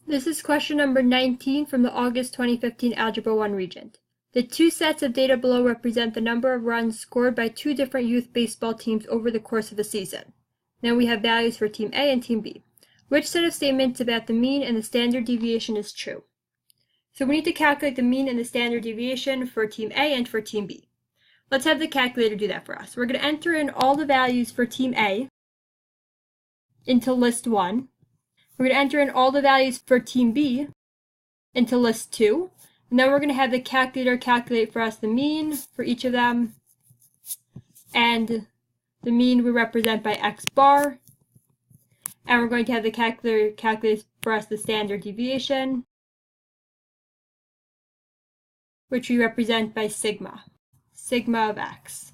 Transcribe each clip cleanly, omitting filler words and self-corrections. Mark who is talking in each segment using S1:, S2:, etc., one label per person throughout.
S1: This is question number 19 from the August 2015 Algebra 1 Regent. The two sets of data below represent the number of runs scored by two different youth baseball teams over the course of a season. Now we have values for Team A and Team B. Which set of statements about the mean and the standard deviation is true? So we need to calculate the mean and the standard deviation for Team A and for Team B. Let's have the calculator do that for us. We're going to enter in all the values for Team A into list 1. We're going to enter in all the values for Team B into list 2. And then we're going to have the calculator calculate for us the mean for each of them. And the mean we represent by x bar. And we're going to have the calculator calculate for us the standard deviation, which we represent by sigma of x.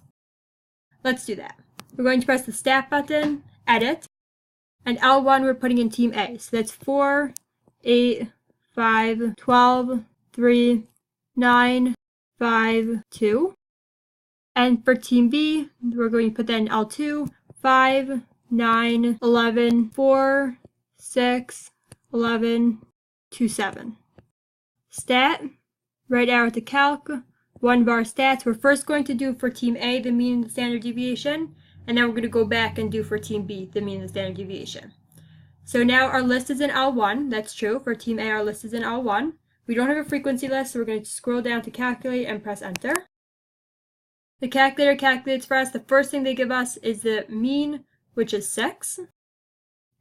S1: Let's do that. We're going to press the Stat button, Edit, and L1 we're putting in Team A. So that's 4, 8, 5, 12, 3, 9, 5, 2. And for Team B, we're going to put that in L2, 5, 9, 11, 4, 6, 11, 2, 7. Stat, right arrow to calc, 1 bar stats. We're first going to do for Team A the mean and the standard deviation, and then we're going to go back and do for Team B the mean and the standard deviation. So now our list is in L1, that's true. For Team A, our list is in L1. We don't have a frequency list, so we're going to scroll down to calculate and press enter. The calculator calculates for us. The first thing they give us is the mean, which is 6.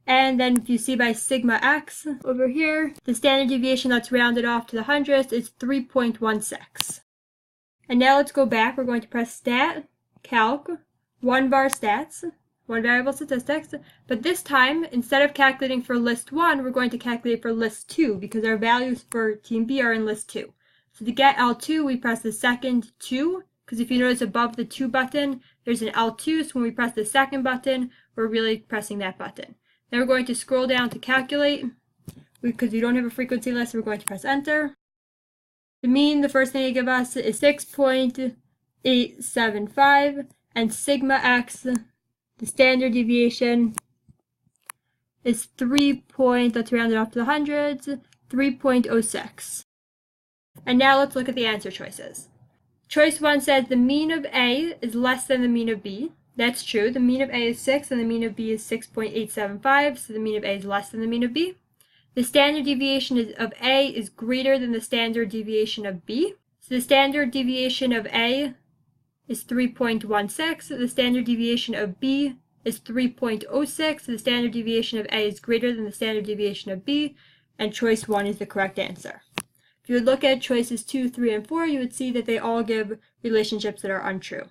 S1: And then if you see by sigma x over here, the standard deviation that's rounded off to the hundredth is 3.16. And now let's go back. We're going to press Stat, Calc, 1 bar stats, 1 variable statistics. But this time, instead of calculating for list 1, we're going to calculate for list 2 because our values for Team B are in list 2. So to get L2, we press the second 2, because if you notice above the 2 button, there's an L2. So when we press the second button, we're really pressing that button. Then we're going to scroll down to calculate. Because we don't have a frequency list, we're going to press enter. The mean, the first thing they give us is 6.875, and sigma x, the standard deviation, is 3. Let's round it off to the hundreds, 3.06. And now let's look at the answer choices. Choice 1 says the mean of A is less than the mean of B. That's true. The mean of A is 6 and the mean of B is 6.875, so the mean of A is less than the mean of B. The standard deviation of A is greater than the standard deviation of B. So the standard deviation of A is 3.16. The standard deviation of B is 3.06. The standard deviation of A is greater than the standard deviation of B. And choice 1 is the correct answer. If you would look at choices 2, 3, and 4, you would see that they all give relationships that are untrue.